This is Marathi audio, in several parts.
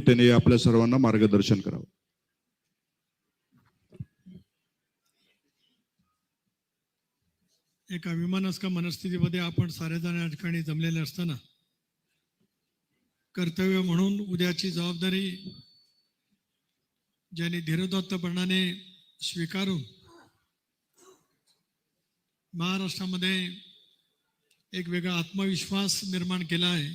त्यांनी आपल्या सर्वांना मार्गदर्शन करावं. एका विमानास्का मनस्थितीमध्ये आपण सारेजण या ठिकाणी जमलेले असताना कर्तव्य म्हणून उद्याची जबाबदारी ज्यांनी धीरोदात्तपणाने स्वीकारून महाराष्ट्रामध्ये एक वेगळा आत्मविश्वास निर्माण केला आहे,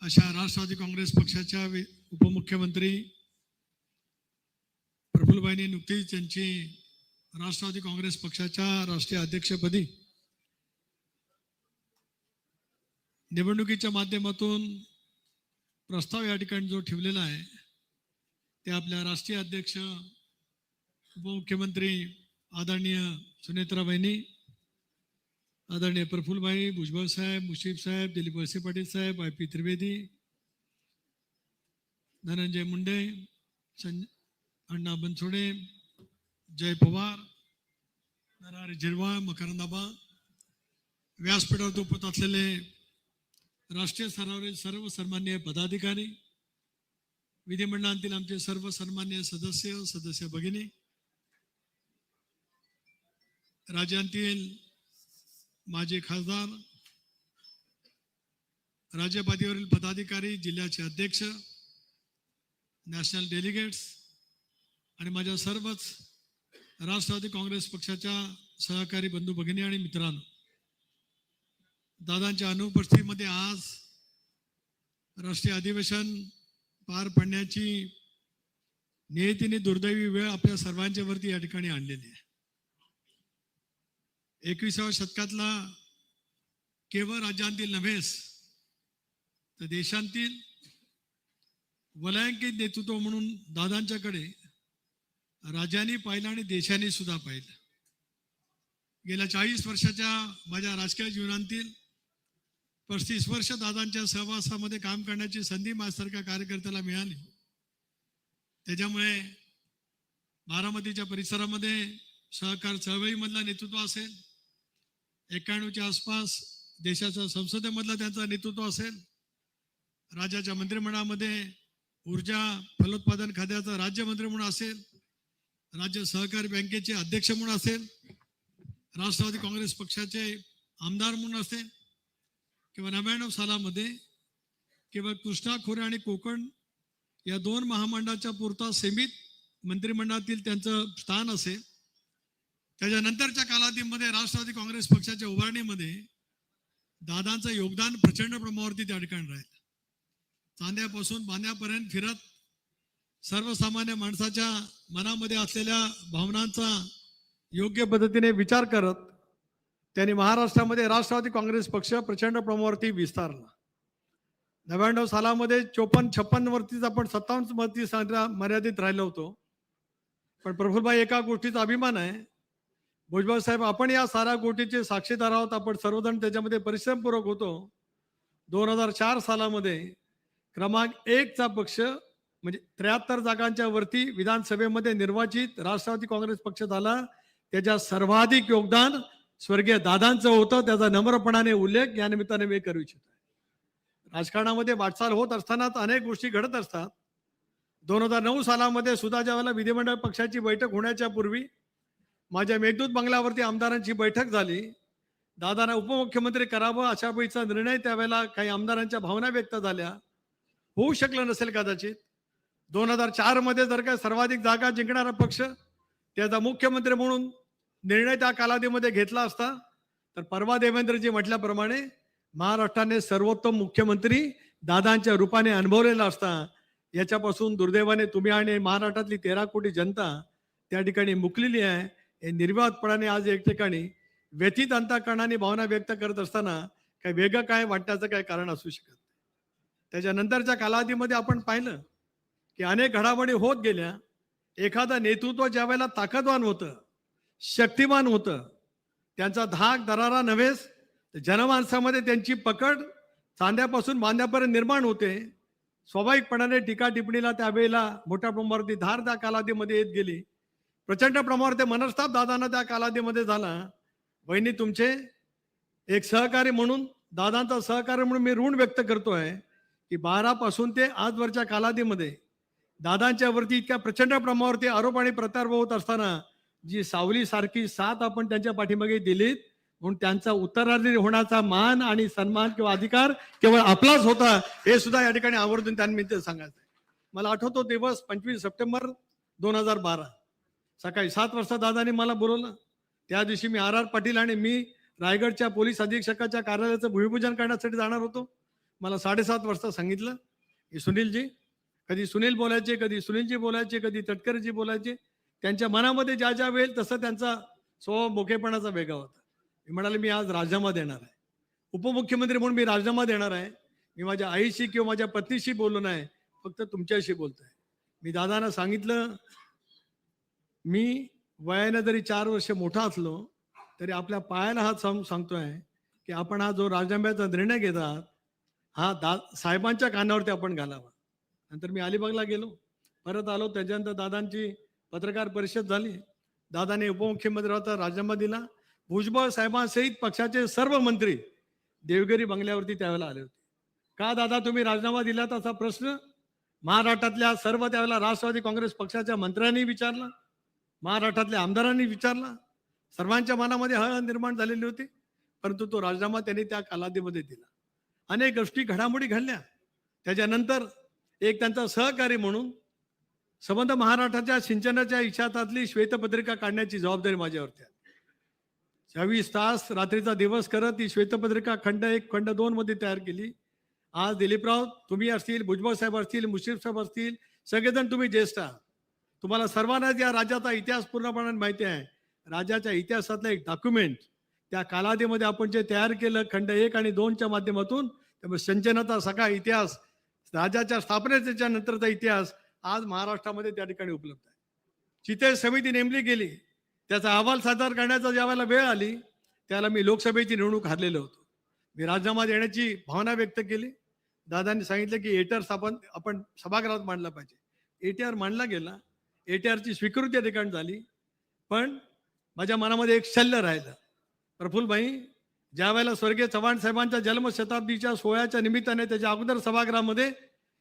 अशा राष्ट्रवादी काँग्रेस पक्षाच्या उपमुख्यमंत्री प्रफुल्लभाईंनी नुकतीच त्यांची राष्ट्रवादी काँग्रेस पक्षाच्या राष्ट्रीय अध्यक्षपदी निवडणुकीच्या माध्यमातून प्रस्ताव या ठिकाणी जो ठेवलेला आहे ते आपल्या राष्ट्रीय अध्यक्ष उपमुख्यमंत्री आदरणीय सुनेत्राबाईंनी, आदरणीय प्रफुल्लभाई, भुजबळ साहेब, मुश्रीफ साहेब, दिलीप वळसे पाटील साहेब, IP त्रिवेदी, धनंजय मुंडे, अण्णा बनसोडे, जय पवार, नरहरी झिरवाळ, मकरंदाबा, व्यासपीठावर उपस्थित असलेले राष्ट्रीय स्तरावरील सर्व सन्माननीय पदाधिकारी, विधिमंडळातील आमचे सर्व सन्माननीय सदस्य भगिनी, राज्यांतील माजी खासदार, राज्य पातळीवरील पदाधिकारी, जिल्ह्याचे अध्यक्ष, नॅशनल डेलिगेट्स आणि माझ्या सर्वच राष्ट्रवादी काँग्रेस पक्षाच्या सहकारी बंधू भगिनी आणि मित्रांनो, दादांच्या अनुपस्थितीमध्ये आज राष्ट्रीय अधिवेशन पार पडण्याची नियतीने दुर्दैवी वेळ आपल्या सर्वांच्या वरती या ठिकाणी आणलेली आहे. 21व्या शतकातला केवळ राज्यांतील नव्हेच तर देशांतील वलयांकित नेतृत्व म्हणून दादांच्याकडे राज्यांनी पाहिलं आणि देशांनी सुद्धा पाहिलं. गेल्या 40 वर्षाच्या माझ्या राजकीय जीवनातील 35 वर्ष दादांच्या सहवासामध्ये काम करण्याची संधी माझ्यासारख्या कार्यकर्त्याला मिळाली. त्याच्यामुळे बारामतीच्या परिसरामध्ये सहकार चळवळीमधलं नेतृत्व असेल, 91च्या आसपास देशाच्या संसदेमधलं त्यांचं नेतृत्व असेल, राज्याच्या मंत्रिमंडळामध्ये ऊर्जा फलोत्पादन खात्याचं राज्यमंत्री म्हणून असेल, राज्य सहकारी बँकेचे अध्यक्ष म्हणून असेल, राष्ट्रवादी काँग्रेस पक्षाचे आमदार म्हणून असेल, किंवा 99 सालामध्ये केवळ कृष्णा खोरे आणि कोकण या 2 महामंडळाच्या पुरता सीमित मंत्रिमंडळातील त्यांचं स्थान असेल. त्याच्यानंतरच्या कालावधीमध्ये राष्ट्रवादी काँग्रेस पक्षाच्या उभारणीमध्ये दादांचं योगदान प्रचंड प्रमाणावरती त्या ठिकाणी राहिलं. चांद्यापासून बांध्यापर्यंत फिरत सर्वसामान्य माणसाच्या मनामध्ये असलेल्या भावनांचा योग्य पद्धतीने विचार करत त्यांनी महाराष्ट्रामध्ये राष्ट्रवादी काँग्रेस पक्ष प्रचंड प्रमाणावरती विस्तारला. 99 सालामध्ये 54-56 वरतीच आपण 57 वरती मर्यादित राहिलो होतो. पण प्रफुल्लभाई, एका गोष्टीचा अभिमान आहे, भुजबळ साहेब आपण या साऱ्या गोष्टीचे साक्षीदार आहोत. आपण सर्वजण त्याच्यामध्ये परिश्रमपूर्वक होतो. 2004 सालामध्ये क्रमांक 1चा पक्ष म्हणजे 73 जागांच्या वरती विधानसभेमध्ये निर्वाचित राष्ट्रवादी काँग्रेस पक्ष झाला. त्याच्या सर्वाधिक योगदान स्वर्गीय दादांचं होतं. त्याचा नम्रपणाने उल्लेख या निमित्ताने मी करू इच्छितो. राजकारणामध्ये वाटचाल होत असतानाच अनेक गोष्टी घडत असतात. 2009 सालामध्ये सुद्धा ज्यावेळेला विधिमंडळ पक्षाची बैठक होण्याच्या पूर्वी माझ्या मेघदूत बंगल्यावरती आमदारांची बैठक झाली. दादांना उपमुख्यमंत्री करावं अशा पैसा निर्णय त्यावेळेला काही आमदारांच्या भावना व्यक्त झाल्या. होऊ शकलं नसेल कदाचित. 2004 मध्ये जर का सर्वाधिक जागा जिंकणारा पक्ष त्याचा मुख्यमंत्री म्हणून निर्णय त्या कालावधीमध्ये घेतला असता तर परवा देवेंद्रजी म्हटल्याप्रमाणे महाराष्ट्राने सर्वोत्तम मुख्यमंत्री दादांच्या रूपाने अनुभवलेला असता. याच्यापासून दुर्दैवाने तुम्ही आणि महाराष्ट्रातली 13 कोटी जनता त्या ठिकाणी मुकलेली आहे. हे निर्वादपणाने आज एक ठिकाणी व्यथित अंतःकरणाने भावना व्यक्त करत असताना काही वेगळं काय वाटण्याचं काही कारण असू शकत. त्याच्यानंतरच्या कालावधीमध्ये आपण पाहिलं की अनेक घडामोडी होत गेल्या. एखादं नेतृत्व ज्या वेळेला ताकदवान होतं, शक्तिमान होतं, त्यांचा धाक दरारा नव्हेच जनमानसामध्ये त्यांची पकड चांद्यापासून बांध्यापर्यंत निर्माण होते. स्वाभाविकपणाने टीका टिप्पणीला त्यावेळेला मोठ्या प्रमाणावरती धार त्या कालावधीमध्ये येत गेली. प्रचंड प्रमाणावर मनस्ताप दादांना त्या कालावधीमध्ये झाला. वहिनी, तुमचे एक सहकारी म्हणून, दादांचा सहकारी म्हणून मी ऋण व्यक्त करतोय की 12 पासून ते आजवरच्या कालावधीमध्ये दादांच्या वरती इतक्या प्रचंड प्रमाणावरती आरोप आणि प्रत्यारोप होत असताना जी सावलीसारखी साथ आपण त्यांच्या पाठीमागे दिलीत, म्हणून त्यांचा उत्तराधिकारी होण्याचा मान आणि सन्मान किंवा अधिकार केवळ आपलाच होता, हे सुद्धा या ठिकाणी आवर्जून त्यांनी सांगायचं आहे. मला आठवतो दिवस 25 सप्टेंबर 2012 सकाळी 7 वाजता दादांनी मला बोलवलं. त्या दिवशी मी आर पाटील आणि मी रायगडच्या पोलीस अधीक्षकाच्या कार्यालयाचं भूमिपूजन करण्यासाठी जाणार होतो. मला 7:30 वाजता सांगितलं की सुनीलजी, कधी सुनील बोलायचे, कधी सुनीलजी बोलायचे, कधी तटकरेजी बोलायचे. त्यांच्या मनामध्ये ज्या ज्या वेळ तसं त्यांचा स्वभाव मोकेपणाचा वेगळा होता. मी म्हणाले मी आज राजीनामा देणार आहे, उपमुख्यमंत्री म्हणून मी राजीनामा देणार आहे. मी माझ्या आईशी किंवा माझ्या पत्नीशी बोललो नाही, फक्त तुमच्याशी बोलतोय. मी दादांना सांगितलं, मी वयाने जरी 4 वर्ष मोठा असलो तरी आपल्या पायाला हात सांगतोय की आपण हा जो राजीनाम्याचा निर्णय घेतात हा साहेबांच्या कानावरती आपण घालावा. नंतर मी अलिबागला गेलो, परत आलो. त्याच्यानंतर दादांची पत्रकार परिषद झाली. दादाने उपमुख्यमंत्र्याचा राजीनामा दिला. भुजबळ साहेबांसहित पक्षाचे सर्व मंत्री देवगिरी बंगल्यावरती त्यावेळेला आले होते. का दादा तुम्ही राजीनामा दिलात असा प्रश्न महाराष्ट्रातल्या सर्व त्यावेळेला राष्ट्रवादी काँग्रेस पक्षाच्या मंत्र्यांनी विचारला, महाराष्ट्रातल्या आमदारांनी विचारला. सर्वांच्या मनामध्ये हळहळ निर्माण झालेली होती. परंतु तो राजीनामा त्यांनी त्या कालावधीमध्ये दिला. अनेक गोष्टी घडामोडी घडल्या. त्याच्यानंतर एक त्यांचा सहकारी म्हणून संबंध महाराष्ट्राच्या सिंचनाच्या इच्छातातली श्वेतपत्रिका काढण्याची जबाबदारी माझ्यावरती आहे. 24 तास रात्रीचा दिवस करत ही श्वेतपत्रिका खंड 1 खंड 2 मध्ये तयार केली. आज दिलीपराव तुम्ही असतील, भुजबळ साहेब असतील, मुश्रीफ साहेब असतील, सगळेजण तुम्ही ज्येष्ठ आहात. तुम्हाला सर्वांनाच या राज्याचा इतिहास पूर्णपणे माहिती आहे. राज्याच्या इतिहासातलं एक डॉक्युमेंट त्या कालावधीमध्ये आपण जे तयार केलं खंड 1 आणि 2च्या माध्यमातून, त्यामुळे सिंचनाचा सगळा इतिहास, राज्याच्या स्थापनेच्या नंतरचा इतिहास आज महाराष्ट्रामध्ये त्या ठिकाणी उपलब्ध आहे. जिथे समिती नेमली गेली त्याचा अहवाल सादर करण्याचा ज्या वेळेला वेळ आली त्याला मी लोकसभेची निवडणूक हारलेलो होतो. मी राजीनामा देण्याची भावना व्यक्त केली. दादांनी सांगितलं की एटीआर आपण सभागृहात मांडला पाहिजे. एटीआर मांडला गेला, एटीआरची स्वीकृती या ठिकाणी झाली. पण माझ्या मनामध्ये एक शल्य राहिलं. प्रफुल्लभाई, ज्या वेळेला स्वर्गीय चव्हाण साहेबांच्या जन्मशताब्दीच्या सोहळ्याच्या निमित्ताने त्याच्या अगोदर सभागृहामध्ये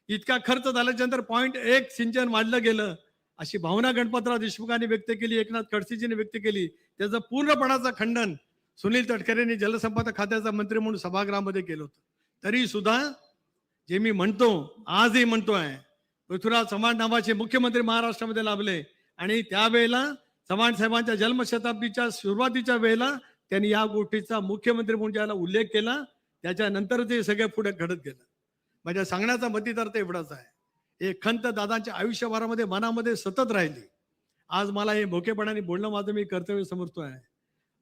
इतका खर्च झाल्याच्यानंतर 0.1 सिंचन वाढलं गेलं अशी भावना गणपतराव देशमुखांनी व्यक्त केली, एकनाथ खडसेजींनी व्यक्त केली. त्याचं पूर्णपणाचं खंडन सुनील तटकरेंनी जलसंपदा खात्याचा मंत्री म्हणून सभागृहामध्ये केलं होतं. तरी सुद्धा जे मी म्हणतो, आजही म्हणतोय, पृथ्वीराज चव्हाण नावाचे मुख्यमंत्री महाराष्ट्रामध्ये लाभले आणि त्यावेळेला चव्हाण साहेबांच्या जन्मशताब्दीच्या सुरुवातीच्या वेळेला त्यांनी या गोष्टीचा मुख्यमंत्री म्हणून ज्याला उल्लेख केला, त्याच्यानंतर ते सगळे पुढे घडत गेलं. माझ्या सांगण्याचा मतितार्थ एवढाच आहे. एक खंत दादांच्या आयुष्यभरामध्ये मनामध्ये सतत राहिली. आज मला हे भोकेपणाने बोलणं माझं मी कर्तव्य समजतोय.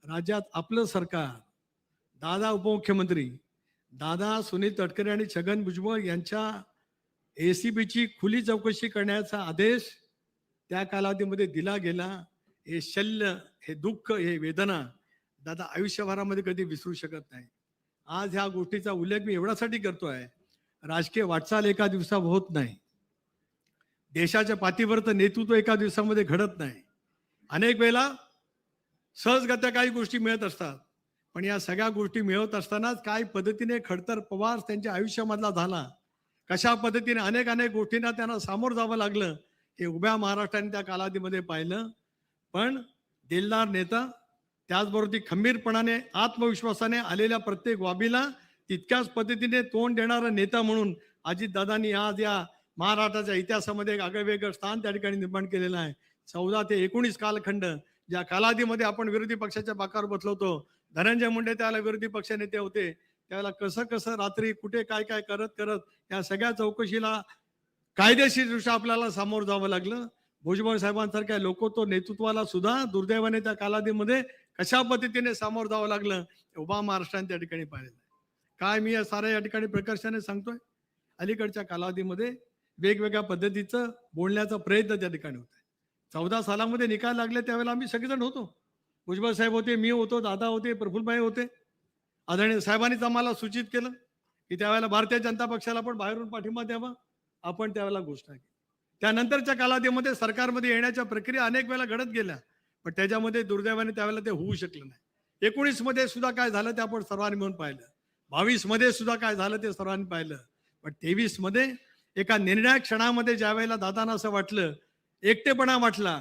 राज्यात आपलं सरकार, दादा उपमुख्यमंत्री, दादा सुनील तटकरे आणि छगन भुजबळ यांच्या एसीबीची खुली चौकशी करण्याचा आदेश त्या कालावधीमध्ये दिला गेला. हे शल्य, हे दुःख, हे वेदना दादा आयुष्यभरामध्ये कधी विसरू शकत नाही. आज ह्या गोष्टीचा उल्लेख मी एवढ्यासाठी करतोय, राजकीय वाटचाल एका दिवसात होत नाही. देशाच्या पाठीवर तर नेतृत्व एका दिवसामध्ये घडत नाही. अनेक वेळेला सहजगत्या काही गोष्टी मिळत असतात, पण या सगळ्या गोष्टी मिळवत असतानाच काय पद्धतीने खडतर प्रवास त्यांच्या आयुष्यामधला झाला, कशा पद्धतीने अनेक गोष्टींना त्यांना सामोरं जावं लागलं, हे उभ्या महाराष्ट्राने त्या कालावधीमध्ये पाहिलं. पण दिलदार नेता, त्याचबरोबर ती खंबीरपणाने आत्मविश्वासाने आलेल्या प्रत्येक बाबीला तितक्याच पद्धतीने तोंड देणारा नेता म्हणून अजितदादांनी आज या महाराष्ट्राच्या इतिहासामध्ये एक आगळेवेगळं स्थान त्या ठिकाणी निर्माण केलेलं आहे. 14 ते 19 कालखंड, ज्या कालावधीमध्ये आपण विरोधी पक्षाच्या बाकावर बसलो होतो, धनंजय मुंडे त्याला विरोधी पक्ष नेते होते, त्याला कसं रात्री कुठे काय करत या सगळ्या चौकशीला कायदेशीरदृष्ट्या आपल्याला सामोरं जावं लागलं. भुजबळ साहेबांसारख्या लोकत्व नेतृत्वाला सुद्धा दुर्दैवाने त्या कालावधीमध्ये कशा पद्धतीने सामोरं जावं लागलं, उभा महाराष्ट्राने त्या ठिकाणी पाहिलेलं आहे. काय मी या साऱ्या या ठिकाणी प्रकर्षाने सांगतोय, अलीकडच्या कालावधीमध्ये वेगवेगळ्या पद्धतीचं बोलण्याचा प्रयत्न त्या ठिकाणी होत आहे. 14 सालामध्ये निकाल लागले त्यावेळेला आम्ही सगळेजण होतो. भुजबळ साहेब होते, मी होतो, दादा होते, प्रफुल्लभाई होते. आदरणीय साहेबांनीच आम्हाला सूचित केलं की त्यावेळेला भारतीय जनता पक्षाला पण बाहेरून पाठिंबा द्यावा. आपण त्यावेळेला घोषणा केली. त्यानंतरच्या कालावधीमध्ये सरकारमध्ये येण्याच्या प्रक्रिया अनेक वेळा घडत गेल्या, पण त्याच्यामध्ये दुर्दैवाने त्यावेळेला ते होऊ शकलं नाही. 19 मध्ये सुद्धा काय झालं ते आपण सर्वांनी मिळून पाहिलं. 22 मध्ये सुद्धा काय झालं ते सर्वांनी पाहिलं. पण 23 मध्ये एका निर्णायक क्षणामध्ये ज्या वेळेला दादांना असं वाटलं, एकटेपणा वाटला,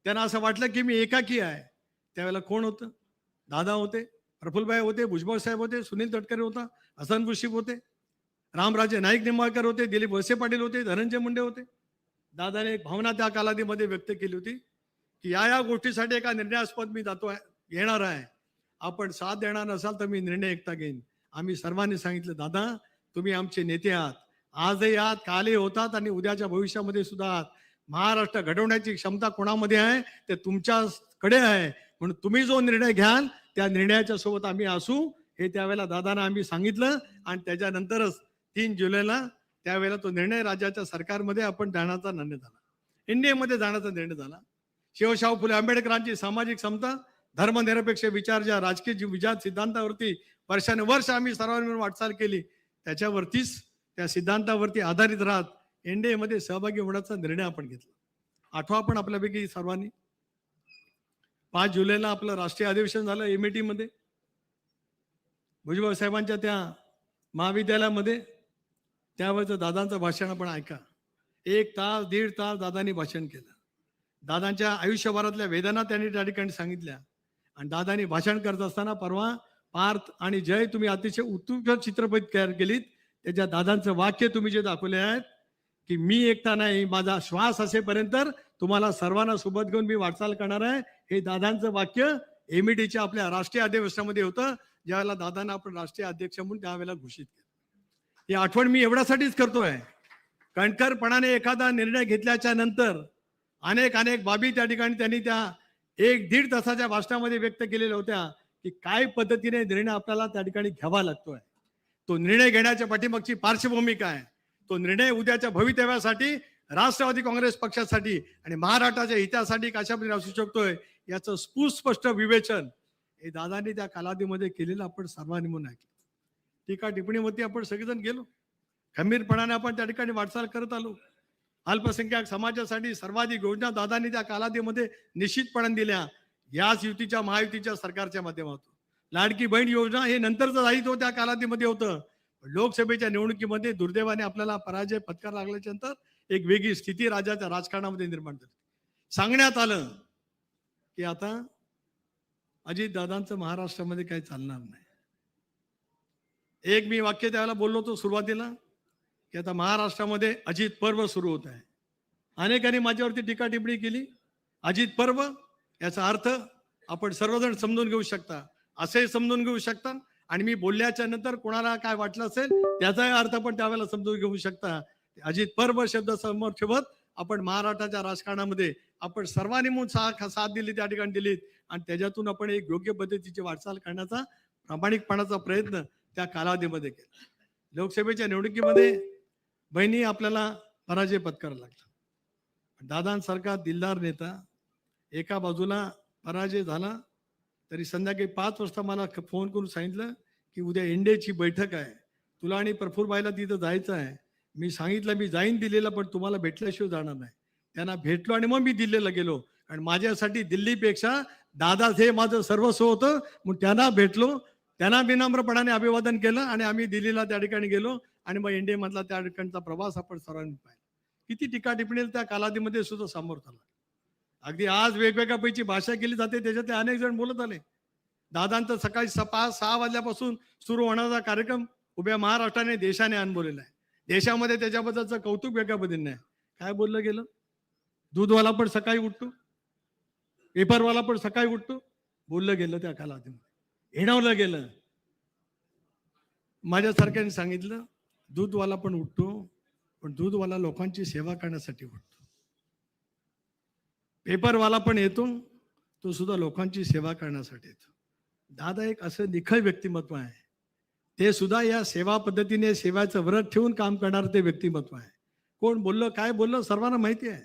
त्यांना असं वाटलं की मी एकाकी आहे, त्यावेळेला कोण होतं? दादा होते, प्रफुल्लभाई होते, भुजबळ साहेब होते, सुनील तटकरे होता, हसन मुश्रीफ होते, रामराजे नाईक निंबाळकर होते, दिलीप वळसे पाटील होते, धनंजय मुंडे होते. दादाने एक भावना त्या कालावधीमध्ये व्यक्त केली होती की या गोष्टीसाठी एका निर्णयास्पद मी जातो आहे, येणार आहे. आपण साथ देणार नसाल तर मी निर्णय एकटा घेईन. आम्ही सर्वांनी सांगितलं, दादा तुम्ही आमचे नेते आहात, आजही आहात, कालही होतात आणि उद्याच्या भविष्यामध्ये सुद्धा आहात. महाराष्ट्र घडवण्याची क्षमता कोणामध्ये आहे ते तुमच्याकडे आहे, म्हणून तुम्ही जो निर्णय घ्याल त्या निर्णयाच्या सोबत आम्ही असू, हे त्यावेळेला दादांना आम्ही सांगितलं. आणि त्याच्यानंतरच 3 जुलैला त्यावेळेला तो निर्णय राज्याच्या सरकारमध्ये आपण जाण्याचा निर्णय झाला, इंडियामध्ये जाण्याचा निर्णय झाला. शिवशाहू फुले आंबेडकरांची सामाजिक समता, धर्मनिरपेक्ष विचार, ज्या राजकीय विचार सिद्धांतावरती वर्षानुवर्ष आम्ही सर्वांनी मिळून वाटचाल केली, त्याच्यावरतीच त्या सिद्धांतावरती आधारित राहत एनडीएमध्ये सहभागी होण्याचा निर्णय आपण घेतला. आठवा पण आपल्यापैकी सर्वांनी 5 जुलैला आपलं राष्ट्रीय अधिवेशन झालं एमईटी मध्ये, भुजबळ साहेबांच्या त्या महाविद्यालयामध्ये. त्यावेळेचं दादांचं भाषण आपण ऐका. 1 तास 1.5 तास दादांनी भाषण केलं. दादांच्या आयुष्यभरातल्या वेदना त्यांनी त्या ठिकाणी सांगितल्या. आणि दादांनी भाषण करत असताना परवा पार्थ आणि जय तुम्ही अतिशय उत्कृष्ट चित्रपट तयार केलीत. त्याच्या दादांचं वाक्य तुम्ही जे दाखवले आहेत की मी एकटा नाही, माझा श्वास असेपर्यंत तुम्हाला सर्वांना सोबत घेऊन मी वाटचाल करणार आहे, हे दादांचं वाक्य एमईटीच्या आपल्या राष्ट्रीय अधिवेशनामध्ये होतं, ज्यावेळेला दादांना आपण राष्ट्रीय अध्यक्ष म्हणून त्यावेळेला घोषित केलं. ही आठवण मी एवढ्यासाठीच करतोय, कणखरपणाने एखादा निर्णय घेतल्याच्या नंतर अनेक बाबी त्या ठिकाणी त्यांनी त्या 1-1.5 तासाच्या भाषणामध्ये व्यक्त केलेल्या होत्या की काय पद्धतीने निर्णय आपल्याला त्या ठिकाणी घ्यावा लागतोय, तो निर्णय घेण्याच्या पाठीमागची पार्श्वभूमी काय, तो निर्णय उद्याच्या भवितव्यासाठी, राष्ट्रवादी काँग्रेस पक्षासाठी आणि महाराष्ट्राच्या हितासाठी कशा पद्धतीने असू शकतोय याचं सुस्पष्ट विवेचन हे दादांनी त्या कालावधीमध्ये केलेलं आपण सर्वांनी म्हणून ऐकलं. टीका टिप्पणीवरती आपण सगळेजण गेलो, खंबीरपणाने आपण त्या ठिकाणी वाटचाल करत आलो. अल्पसंख्याक समाजासाठी सर्वाधिक योजना दादांनी त्या कालावधीमध्ये निश्चितपणे दिल्या, याच युतीच्या महायुतीच्या सरकारच्या माध्यमातून. लाडकी बहीण योजना हे नंतरचं दायित्व त्या कालावधीमध्ये होतं. लोकसभेच्या निवडणुकीमध्ये दुर्दैवाने आपल्याला पराजय पत्करावा लागल्याच्या नंतर एक वेगळी स्थिती राज्याच्या राजकारणामध्ये निर्माण झाली. सांगण्यात आलं की आता अजित दादांचं महाराष्ट्रामध्ये काही चालणार नाही. एक मी वाक्य त्यावेळेला बोललो होतो सुरुवातीला की आता महाराष्ट्रामध्ये अजित पर्व सुरू होत आहे. अनेकांनी माझ्यावरती टीका टिप्पणी केली. अजित पर्व याचा अर्थ आपण सर्वजण समजून घेऊ शकता, असे समजून घेऊ शकता, आणि मी बोलल्याच्या नंतर कोणाला काय वाटलं असेल त्याचाही अर्थ पण त्यावेळेला समजून घेऊ शकता. अजित पर्व शब्द समोर ठेवत आपण महाराष्ट्राच्या राजकारणामध्ये आपण सर्वांनी म्हणून साथ दिली, त्या ठिकाणी दिलीत, आणि त्याच्यातून आपण एक योग्य पद्धतीची वाटचाल करण्याचा प्रामाणिकपणाचा प्रयत्न त्या कालावधीमध्ये केला. लोकसभेच्या निवडणुकीमध्ये बहिणी आपल्याला पराजय पत्करावा लागला. दादांसारखा दिलदार नेता एका बाजूला पराजय झाला तरी संध्याकाळी 5 वाजता मला फोन करून सांगितलं की उद्या एनडीएची बैठक आहे, तुला आणि प्रफुल्लभाईला तिथं जायचं आहे. मी सांगितलं मी जाईन दिल्लीला, पण तुम्हाला भेटल्याशिवाय जाणार नाही. त्यांना भेटलो आणि मग मी दिल्लीला गेलो, आणि माझ्यासाठी दिल्लीपेक्षा दादाच हे माझं सर्वस्व होतं. मग त्यांना भेटलो, त्यांना विनम्रपणाने अभिवादन केलं आणि आम्ही दिल्लीला त्या ठिकाणी गेलो, आणि मग एनडीए मधला त्या ठिकाणचा प्रवास आपण सर्वांनी पाहिला. किती टीका टिप्पणी त्या कालावधीमध्ये सुद्धा समोर आला. अगदी आज वेगवेगळ्या पैकी भाषा केली जाते, त्याच्यातले अनेक जण बोलत आले. दादांचं सकाळी 5-6 वाजल्यापासून सुरू होणारा कार्यक्रम उभ्या महाराष्ट्राने देशाने अनुभवलेला आहे. देशामध्ये त्याच्याबद्दलचं कौतुक वेगळ्या पद्धतीने आहे. काय बोललं गेलं, दूधवाला पण सकाळी उठतो, पेपरवाला पण सकाळी उठतो, बोललं गेलं त्या कालावधीमध्ये, हिणवलं गेलं. माझ्यासारख्याने सांगितलं दूधवाला पण उठतो, पण दूधवाला लोकांची सेवा करण्यासाठी उठतो. पेपरवाला पण येतो, तो सुद्धा लोकांची सेवा करण्यासाठी येतो. दादा एक असं निखळ व्यक्तिमत्व आहे, ते सुद्धा या सेवा पद्धतीने सेवाचं व्रत ठेवून काम करणारं ते व्यक्तिमत्व आहे. कोण बोललं काय बोललं सर्वांना माहिती आहे.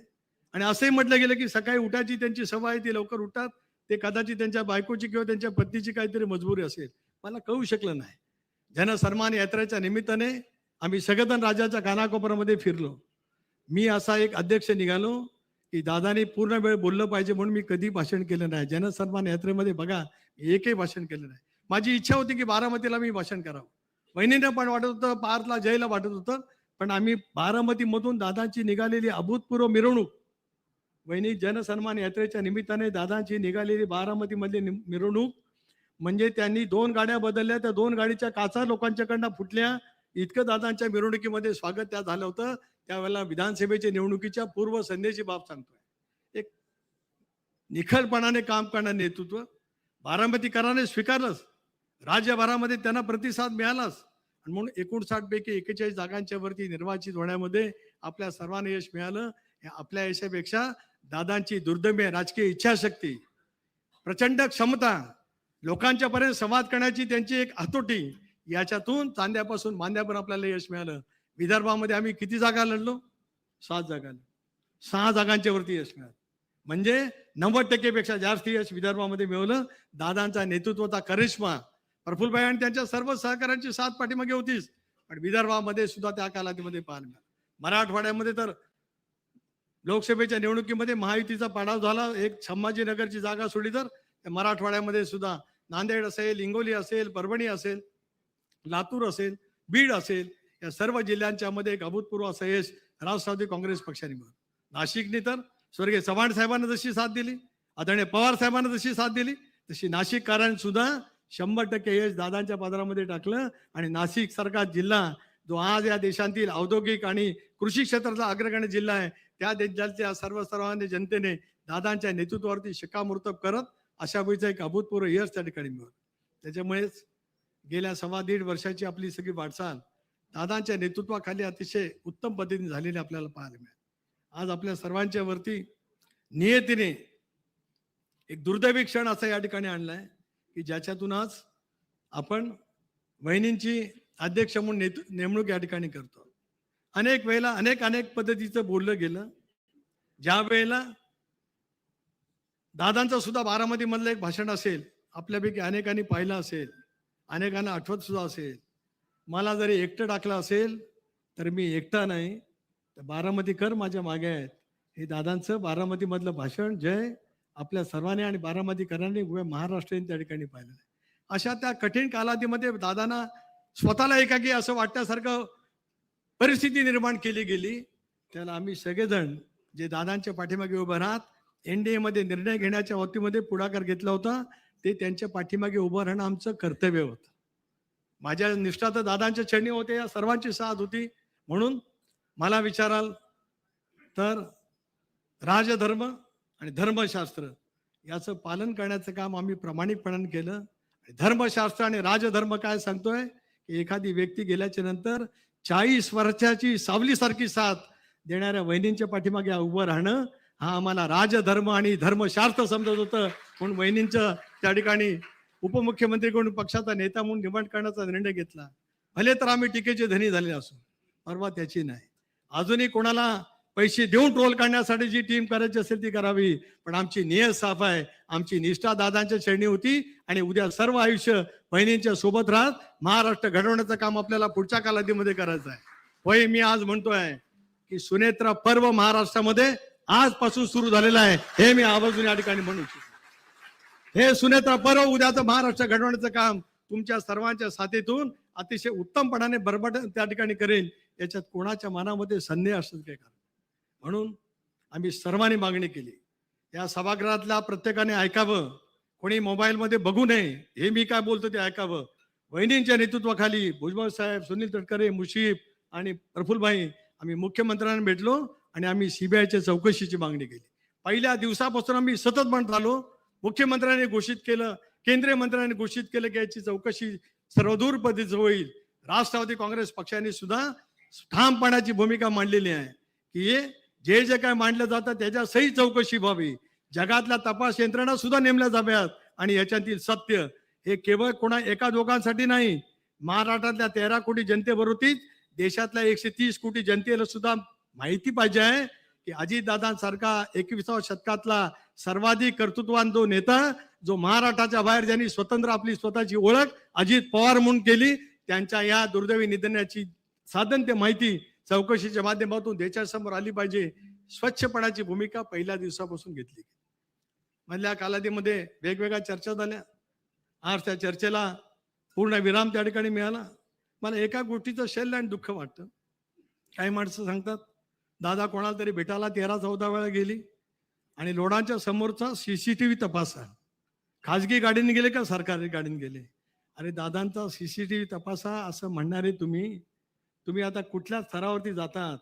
आणि असंही म्हटलं गेलं की सकाळी उठायची त्यांची सवय आहे, ती लवकर उठतात, ते कदाचित त्यांच्या बायकोची किंवा त्यांच्या पत्नीची काहीतरी मजबुरी असेल, मला कळू शकलं नाही. जनसन्मान यात्रेच्या निमित्ताने आम्ही सगळेजण राज्याच्या कानाकोपऱ्यामध्ये फिरलो. मी असा एक अध्यक्ष निघालो की दादाने पूर्ण वेळ बोललं पाहिजे म्हणून मी कधी भाषण केलं नाही. जनसन्मान यात्रेमध्ये बघा एकही भाषण केलं नाही. माझी इच्छा होती की बारामतीला मी भाषण करावं, वहिनीने पण वाटत होतं, पार्थला जयला वाटत होतं, पण आम्ही बारामतीमधून दादांची निघालेली अभूतपूर्व मिरवणूक, वहिनी जनसन्मान यात्रेच्या निमित्ताने दादांची निघालेली बारामतीमधली मिरवणूक, म्हणजे त्यांनी 2 गाड्या बदलल्या, त्या 2 गाडीच्या काचा लोकांच्याकडनं फुटल्या, इतकं दादांच्या मिरवणुकीमध्ये स्वागत त्या झालं होतं. त्यावेळेला विधानसभेच्या निवडणुकीच्या पूर्वसंध्येची बाब सांगतोय. एक निखळपणाने काम करणारं नेतृत्व बारामतीकरांनी स्वीकारलंच, राज्यभरामध्ये त्यांना प्रतिसाद मिळालाच, आणि म्हणून 59 पैकी 41 जागांच्या वरती निर्वाचित होण्यामध्ये आपल्या सर्वांना यश मिळालं. हे आपल्या यशापेक्षा दादांची दुर्दम्य राजकीय इच्छाशक्ती, प्रचंड क्षमता, लोकांच्या पर्यंत संवाद करण्याची त्यांची एक हातोटी, याच्यातून चांद्यापासून मांद्यापर्यंत आपल्याला यश मिळालं. विदर्भामध्ये आम्ही किती जागा लढलो? 7 जागा, 6 जागांच्या वरती यश मिळालं, म्हणजे 90% पेक्षा जास्त यश विदर्भामध्ये मिळवलं. दादांचा नेतृत्वाचा करिश्मा, प्रफुल्लभाई आणि त्यांच्या सर्व सहकाऱ्यांची साथ पाठीमागे होतीच, पण विदर्भामध्ये सुद्धा त्या कालावधीमध्ये पाहायला मिळालं. मराठवाड्यामध्ये तर लोकसभेच्या निवडणुकीमध्ये महायुतीचा पाडाव झाला. एक संभाजीनगरची जागा सोडली तर मराठवाड्यामध्ये सुद्धा नांदेड असेल, हिंगोली असेल, परभणी असेल, लातूर असेल, बीड असेल, या सर्व जिल्ह्यांच्या मध्ये एक अभूतपूर्व असं यश राष्ट्रवादी काँग्रेस पक्षाने मिळवलं. नाशिकने तर स्वर्गीय चव्हाण साहेबांना जशी साथ दिली, आदरणीय पवार साहेबांना जशी साथ दिली, तशी नाशिककरांनी सुद्धा 100% यश दादांच्या पदरामध्ये टाकलं. आणि नाशिक सारखा जिल्हा, जो आज या देशातील औद्योगिक आणि कृषी क्षेत्राचा अग्रगण्य जिल्हा आहे, त्या जिल्ह्याच्या सर्वसामान्य जनतेने दादांच्या नेतृत्वावरती शिक्कामोर्तब करत अशा वेळीचं एक अभूतपूर्व यश त्या ठिकाणी मिळवलं. त्याच्यामुळेच गेल्या 1.25 वर्षाची आपली सगळी वाटचाल दादांच्या नेतृत्वाखाली अतिशय उत्तम पद्धतीने झालेली आपल्याला पाहायला मिळाली. आज आपल्या सर्वांच्या वरती नियतीने एक दुर्दैवी क्षण असा या ठिकाणी आणलाय की ज्याच्यातून आज आपण वहिनींची अध्यक्ष म्हणून नेमणूक या ठिकाणी करतो. अनेक वेळेला अनेक पद्धतीचं बोललं गेलं. ज्या वेळेला दादांचं सुद्धा बारामती मधलं एक भाषण असेल, आपल्यापैकी अनेकांनी पाहिलं असेल, अनेकांना आठवत सुद्धा असेल. मला जरी एकटं टाकलं असेल तर मी एकटा नाही, तर बारामतीकर माझ्या मागे आहेत. हे दादांचं बारामती मधलं भाषण जय आपल्या सर्वांनी आणि बारामतीकरांनी महाराष्ट्राने त्या ठिकाणी पाहिलं. अशा त्या कठीण कालावधीमध्ये दादांना स्वतःला एकाकी असं वाटण्यासारखं परिस्थिती निर्माण केली गेली. त्याला आम्ही सगळेजण जे दादांच्या पाठीमागे उभं राहत एनडीए मध्ये निर्णय घेण्याच्या बाबतीमध्ये पुढाकार घेतला होता, ते त्यांच्या पाठीमागे उभं राहणं आमचं कर्तव्य होतं. माझ्या निष्ठा तर दादांच्या चरणी होते, या सर्वांची साथ होती. म्हणून मला विचाराल तर राजधर्म आणि धर्मशास्त्र याचं पालन करण्याचं काम आम्ही प्रामाणिकपणाने केलं. धर्मशास्त्र आणि राजधर्म काय सांगतोय की एखादी व्यक्ती गेल्याच्या नंतर 40 वर्षाची सावलीसारखी साथ देणाऱ्या वहिनींच्या पाठीमागे उभं राहणं हा आम्हाला राजधर्म आणि धर्मशास्त्र समजत होतं. म्हणून वहिनींचं त्या ठिकाणी उपमुख्यमंत्रीकडून पक्षाचा नेता म्हणून निवड करण्याचा निर्णय घेतला. भले तर आम्ही टीकेचे धनी झाले असू, परवा त्याची नाही. अजूनही कोणाला पैसे देऊन ट्रोल करण्यासाठी जी टीम करायची असेल ती करावी, पण आमची नियत साफ आहे. आमची निष्ठा दादांच्या चरणी होती आणि उद्या सर्व आयुष्य बहिणींच्या सोबत राहत महाराष्ट्र घडवण्याचं काम आपल्याला पुढच्या कालावधीमध्ये करायचं आहे. होय, मी आज म्हणतोय की सुनेत्रा पर्व महाराष्ट्रामध्ये आजपासून सुरू झालेलं आहे, हे मी आवर्जून या ठिकाणी म्हणू इच्छितो. हे सुनेत्रा पर्व उद्याचं महाराष्ट्र घडवण्याचं काम तुमच्या सर्वांच्या साथीतून अतिशय उत्तमपणाने बरबट त्या ठिकाणी करेल, याच्यात कोणाच्या मनामध्ये संदेह असत काय का. म्हणून आम्ही सर्वांनी मागणी केली, या सभागृहातल्या प्रत्येकाने ऐकावं, कोणी मोबाईलमध्ये बघू नये, हे मी काय बोलतो ते ऐकावं. वहिनींच्या नेतृत्वाखाली भुजबळ साहेब, सुनील तटकरे, मुशीफ आणि प्रफुल्लभाई आम्ही मुख्यमंत्र्यांना भेटलो आणि आम्ही सीबीआयच्या चौकशीची मागणी केली. पहिल्या दिवसापासून आम्ही सतत म्हणत आलो. मुख्यमंत्र्यांनी घोषित केलं, केंद्रीय मंत्र्यांनी घोषित केलं की याची चौकशी सर्वदूर पद्धतीची होईल. राष्ट्रवादी काँग्रेस पक्षाने सुद्धा ठामपणाची भूमिका मांडलेली आहे की जे जे काय मांडलं जातं त्याच्या सही चौकशी व्हावी. जगातल्या तपास यंत्रणा सुद्धा नेमल्या जाव्यात आणि याच्यातील सत्य हे केवळ कोणा एका दोघांसाठी नाही, महाराष्ट्रातल्या 13 कोटी जनतेबरोबरच देशातल्या 130 कोटी जनतेला सुद्धा माहिती पाहिजे आहे की अजितदादांसारखा 21व्या शतकातला सर्वाधिक कर्तृत्ववान जो नेता, जो महाराष्ट्राच्या बाहेर ज्यांनी स्वतंत्र आपली स्वतःची ओळख अजित पवार म्हणून केली, त्यांच्या या दुर्दैवी निधनाची साधन ते माहिती चौकशीच्या माध्यमातून देशासमोर आली पाहिजे. स्वच्छपणाची भूमिका पहिल्या दिवसापासून घेतली. मधल्या कालावधीमध्ये वेगवेगळ्या चर्चा झाल्या. आज त्या चर्चेला पूर्ण विराम त्या ठिकाणी मिळाला. मला एका गोष्टीचं शैल्य आणि दुःख वाटतं. काही माणसं सांगतात दादा कोणाला तरी भेटायला 13-14 वेळा गेली आणि लोणांच्या समोरचा सीसीटीव्ही तपासा. खाजगी गाडीने गेले का सरकारी गाडीने गेले? अरे दादांचा सीसीटीव्ही तपासा असं म्हणणारे तुम्ही आता कुठल्या स्तरावरती जातात?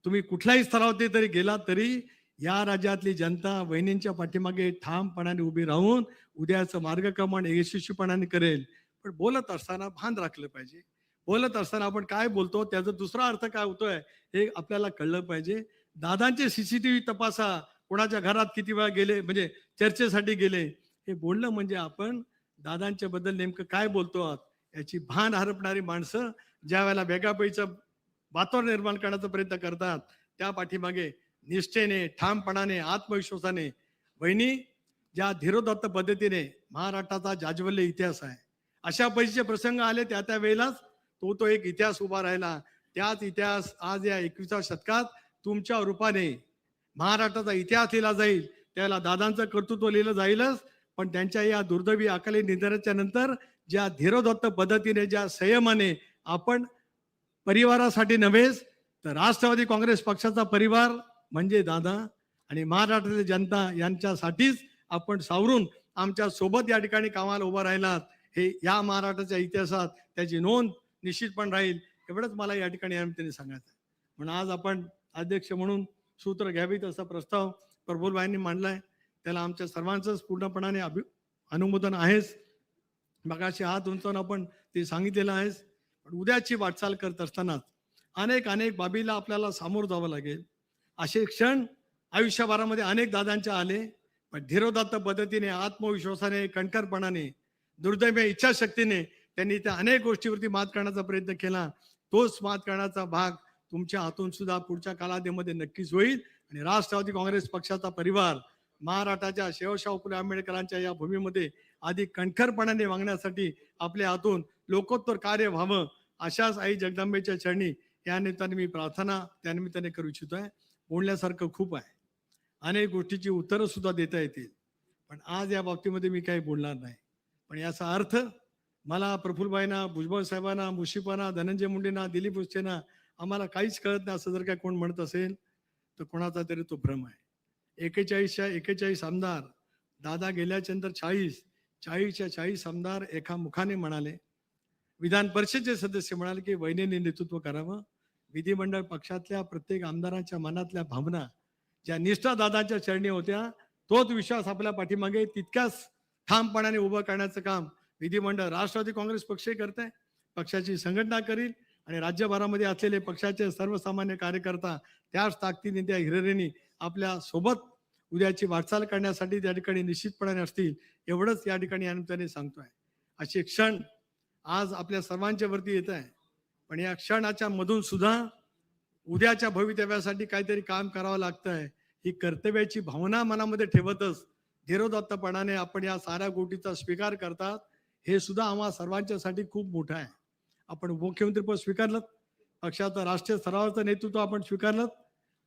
तुम्ही कुठल्याही स्तरावरती तरी गेलात तरी या राज्यातली जनता वहिनींच्या पाठीमागे ठामपणाने उभी राहून उद्याचं मार्गक्रमण यशस्वीपणाने करेल. पण बोलत असताना भान राखलं पाहिजे. बोलत असताना आपण काय बोलतो त्याचा दुसरा अर्थ काय होतोय हे आपल्याला कळलं पाहिजे. दादांचे सीसीटीव्ही तपासा, कोणाच्या घरात किती वेळा गेले, म्हणजे चर्चेसाठी गेले, हे बोलणं म्हणजे आपण दादांच्या बद्दल नेमकं काय बोलतो आहात याची भान हरपणारी माणसं ज्या वेळेला वेगळापैचं वातावरण निर्माण करण्याचा प्रयत्न करतात त्या पाठीमागे निष्ठेने, ठामपणाने, आत्मविश्वासाने वहिनी ज्या धीरोदात्त पद्धतीने महाराष्ट्राचा जाज्वल्य इतिहास आहे, अशा परिस्थितीचे प्रसंग आले त्या वेळेलाच तो एक इतिहास उभा राहिला. त्याच इतिहास आज या 21व्या शतकात तुमच्या रूपाने महाराष्ट्राचा इतिहास लिहिला जाईल. त्याला दादांचं कर्तृत्व लिहिलं जाईलच, पण त्यांच्या या दुर्दैवी अकाली निधनाच्या नंतर ज्या धीरोदात्त पद्धतीने, ज्या संयमाने आपण परिवारासाठी नव्हेच तर राष्ट्रवादी काँग्रेस पक्षाचा परिवार म्हणजे दादा आणि महाराष्ट्रातील जनता यांच्यासाठीच आपण सावरून आमच्या सोबत या ठिकाणी कामाला उभा राहिलात, हे या महाराष्ट्राच्या इतिहासात त्याची नोंद निश्चितपणे राहील. एवढंच मला या ठिकाणी या निमित्ताने सांगायचं आहे. म्हणून आज आपण अध्यक्ष म्हणून सूत्र घ्यावीत असा प्रस्ताव प्रफुल्लभाईंनी मांडलाय. त्याला आमच्या सर्वांचंच पूर्णपणाने अनुमोदन आहेच. मगाशी हात उंचावून आपण ते सांगितलेलं आहेच. पण उद्याची वाटचाल करत असतानाच अनेक बाबीला आपल्याला सामोरं जावं लागेल. असे क्षण आयुष्यभरामध्ये अनेक दादांच्या आले, पण धीरोदात्त पद्धतीने, आत्मविश्वासाने, कणखरपणाने, दुर्दैवी इच्छाशक्तीने त्यांनी त्या अनेक गोष्टीवरती मात करण्याचा प्रयत्न केला. तोच मात करण्याचा भाग तुमच्या हातून सुद्धा पुढच्या कालावधीमध्ये नक्कीच होईल. आणि राष्ट्रवादी काँग्रेस पक्षाचा परिवार महाराष्ट्राच्या शिवशाहू फुले आंबेडकरांच्या या भूमीमध्ये अधिक कणखरपणाने वागण्यासाठी आपल्या हातून लोकोत्तर कार्य व्हावं, अशाच आई जगदंबेच्या चरणी या निमित्ताने मी प्रार्थना त्या निमित्ताने करू इच्छितोय. बोलण्यासारखं खूप आहे, अनेक गोष्टीची उत्तरं सुद्धा देता येतील, पण आज या बाबतीमध्ये मी काही बोलणार नाही. पण याचा अर्थ मला प्रफुल्लभाईंना, भुजबळ साहेबांना, मुश्रीफांना, धनंजय मुंडेंना, दिलीप वळसेंना आम्हाला काहीच कळत नाही असं जर काय कोण म्हणत असेल तर कोणाचा तरी तो भ्रम आहे. 41च्या 41 आमदार, दादा गेल्याच्या नंतर 40च्या 40 आमदार एका मुखाने म्हणाले. विधान परिषदेचे सदस्य म्हणाले की वहिनींनी नेतृत्व करावं. विधिमंडळ पक्षातल्या प्रत्येक आमदारांच्या मनातल्या भावना ज्या निष्ठा दादांच्या चरणी होत्या, तोच विश्वास आपल्या पाठीमागे तितक्याच ठामपणाने उभं करण्याचं काम विधिमंडळ राष्ट्रवादी काँग्रेस पक्षही करत आहे, पक्षाची संघटना करील आणि राज्यभरामध्ये असलेले पक्षाचे सर्वसामान्य कार्यकर्ता त्याच ताकदीने, त्या हिरिरीने आपल्या सोबत उद्याची वाटचाल करण्यासाठी त्या ठिकाणी निश्चितपणाने असतील. एवढंच या ठिकाणी या निमित्ताने सांगतोय. असे क्षण आज आपल्या सर्वांच्या वरती येत आहे, पण या क्षणाच्या मधून सुद्धा उद्याच्या भवितव्यासाठी काहीतरी काम करावं लागतंय. ही कर्तव्याची भावना मनामध्ये ठेवतच धीरोदात्तपणाने आपण या साऱ्या गोष्टीचा स्वीकार करतात, हे सुद्धा आम्हा सर्वांच्यासाठी खूप मोठं आहे. आपण मुख्यमंत्रीपद स्वीकारलं, पक्षाचं राष्ट्रीय स्तरावरचं नेतृत्व आपण स्वीकारलं.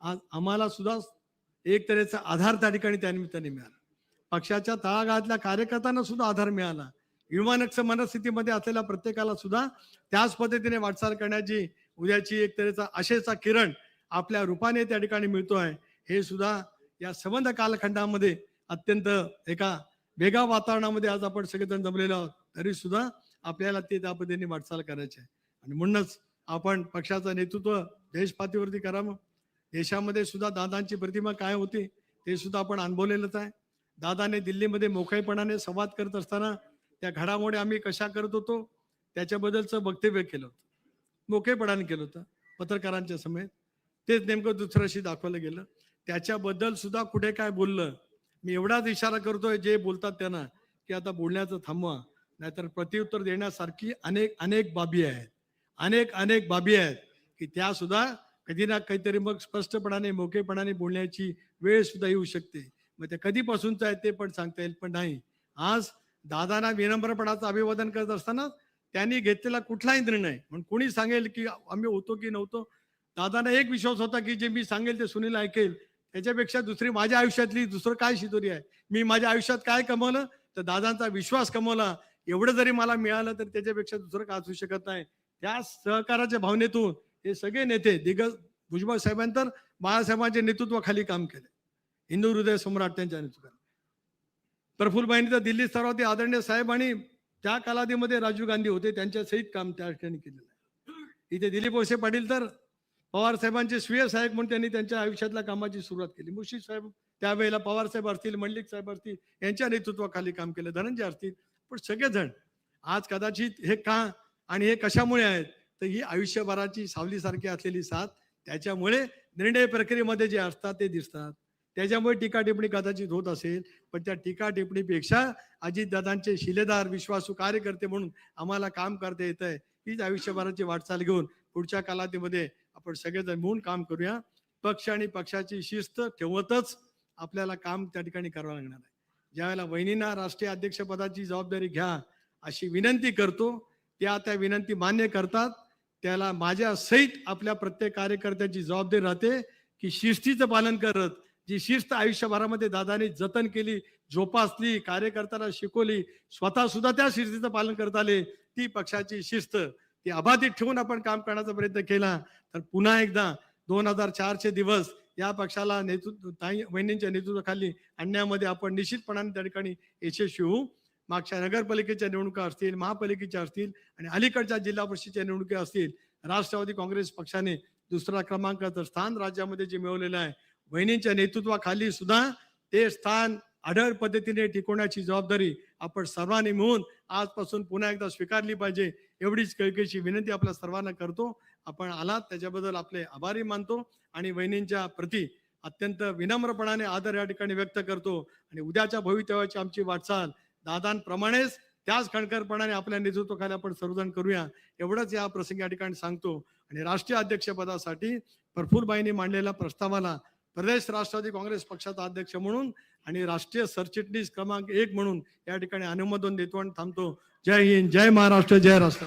आज आम्हाला सुद्धा एक तऱ्हेचा आधार त्या ठिकाणी त्यानिमित्ताने मिळाला. पक्षाच्या तळागाळातल्या कार्यकर्त्यांना सुद्धा आधार मिळाला. विमानक्ष मनस्थितीमध्ये असलेल्या प्रत्येकाला सुद्धा त्याच पद्धतीने वाटचाल करण्याची उद्याची एक तऱ्हेचा आशेचा किरण आपल्या रूपाने त्या ठिकाणी मिळतोय. हे सुद्धा या संबंध कालखंडामध्ये अत्यंत एका वेगळ्या वातावरणामध्ये आज आपण सगळेजण जमलेलो आहोत, तरी सुद्धा आपल्याला ते त्या पद्धतीने वाटचाल करायची आहे. आणि म्हणूनच आपण पक्षाचं नेतृत्व देशपातळीवरती करावं. देशामध्ये सुद्धा दादांची प्रतिमा काय होती ते सुद्धा आपण अनुभवलेलंच आहे. दादाने दिल्लीमध्ये मोकळेपणाने संवाद करत असताना त्या घडामोडी आम्ही कशा करत होतो त्याच्याबद्दलचं वक्तव्य केलं होतं, मोकळेपणाने केलं होतं पत्रकारांच्या समेत. तेच नेमकं दुसऱ्याशी दाखवलं गेलं. त्याच्याबद्दल सुद्धा कुठे काय बोललं, मी एवढाच इशारा करतोय जे बोलतात त्यांना की आता बोलण्याचं थांबवा, नाहीतर प्रत्युत्तर देण्यासारखी अनेक बाबी आहेत, अनेक बाबी आहेत की त्या सुद्धा कधी ना काहीतरी मग स्पष्टपणाने मोकळेपणाने बोलण्याची वेळ सुद्धा येऊ शकते. मग ते कधीपासूनच आहे ते पण सांगता येईल, पण नाही. आज दादांना विनम्रपणाचं अभिवादन करत असताना त्यांनी घेतलेला कुठलाही निर्णय, म्हणून कोणी सांगेल की आम्ही होतो की नव्हतो, दादांना एक विश्वास होता की जे मी सांगेल ते सुनील ऐकेल. त्याच्यापेक्षा दुसरी माझ्या आयुष्यातली दुसरं काय शिदोरी आहे, मी माझ्या आयुष्यात काय कमवलं तर दादांचा विश्वास कमवला. एवढं जरी मला मिळालं तर त्याच्यापेक्षा दुसरं काय असू शकत नाही. त्या सहकाराच्या भावनेतून हे सगळे नेते दिग्गज भुजबळ साहेबांतर बाळासाहेबांच्या नेतृत्वाखाली काम केले. हिंदू हृदय सम्राट त्यांच्या नेतृत्वाखाली. प्रफुल्लबाईंनी तर दिल्ली स्तरावरती आदरणीय साहेब आणि त्या कालावधीमध्ये राजीव गांधी होते त्यांच्या सहित काम त्या ठिकाणी केलेलं आहे. इथे दिलीप वळसे पाटील तर पवार साहेबांचे स्वीय सहाय्यक म्हणून त्यांनी त्यांच्या आयुष्यातल्या कामाची सुरुवात केली. मुश्रीफ साहेब त्यावेळेला पवार साहेब असतील, मंडलिक साहेब असतील, यांच्या नेतृत्वाखाली काम केलं, धनंजय असतील. पण सगळेजण आज कदाचित हे का आणि हे कशामुळे आहेत तर ही आयुष्यभराची सावलीसारखी असलेली साथ, त्याच्यामुळे निर्णय प्रक्रियेमध्ये जे असतात ते दिसतात. त्याच्यामुळे टीका टिप्पणी कदाचित होत असेल, पण त्या टीका टिप्पणीपेक्षा अजितदादांचे शिलेदार विश्वासू कार्यकर्ते म्हणून आम्हाला काम करता येत आहे. हीच आयुष्यभराची वाटचाल घेऊन पुढच्या कालावधीमध्ये आपण सगळेजण मिळून काम करूया. पक्ष आणि पक्षाची शिस्त ठेवतच आपल्याला काम त्या ठिकाणी करावं लागणार आहे. ज्यावेळेला वहिनींना राष्ट्रीय अध्यक्षपदाची जबाबदारी घ्या अशी विनंती करतो, त्या विनंती मान्य करतात. त्याला माझ्या सहित आपल्या प्रत्येक कार्यकर्त्याची जबाबदारी राहते की शिस्तीचं पालन करत, जी शिस्त आयुष्यभरामध्ये दादानी जतन केली, जोपासली, कार्यकर्त्याला शिकवली, स्वतः सुद्धा त्या शिस्तीचं पालन करता आले, ती पक्षाची शिस्त ती अबाधित ठेवून आपण काम करण्याचा प्रयत्न केला तर पुन्हा एकदा 2004चे दिवस या पक्षाला वहिनींच्या नेतृत्वाखाली आणण्यामध्ये आपण निश्चितपणाने त्या ठिकाणी यशस्वी होऊ. मागच्या नगरपालिकेच्या निवडणुका असतील, महापालिकेच्या असतील आणि अलीकडच्या जिल्हा परिषदेच्या निवडणुका असतील, राष्ट्रवादी काँग्रेस पक्षाने दुसरा क्रमांकाचं स्थान राज्यामध्ये जे मिळवलेलं आहे, वहिनींच्या नेतृत्वाखाली सुद्धा ते स्थान आढळ पद्धतीने टिकवण्याची जबाबदारी आपण सर्वांनी मिळून आजपासून पुन्हा एकदा स्वीकारली पाहिजे. एवढीच कळकळीची विनंती आपल्या सर्वांना करतो. आपण आलात त्याच्याबद्दल आपले आभारी मानतो आणि वहिनींच्या प्रती अत्यंत विनम्रपणाने आदर या ठिकाणी व्यक्त करतो. आणि उद्याच्या भवितव्याची आमची वाटचाल दादांप्रमाणेच त्याच खणखरपणाने आपल्या नेतृत्वाखाली आपण सर्वजण करूया, एवढंच या प्रसंगी या ठिकाणी सांगतो. आणि राष्ट्रीय अध्यक्षपदासाठी प्रफुल्लबाईंनी मांडलेल्या प्रस्तावाला प्रदेश राष्ट्रवादी काँग्रेस पक्षाचा अध्यक्ष म्हणून आणि राष्ट्रीय सरचिटणीस क्रमांक 1 म्हणून या ठिकाणी अनुमोदन देतो आणि थांबतो. जय हिंद, जय महाराष्ट्र, जय राष्ट्र.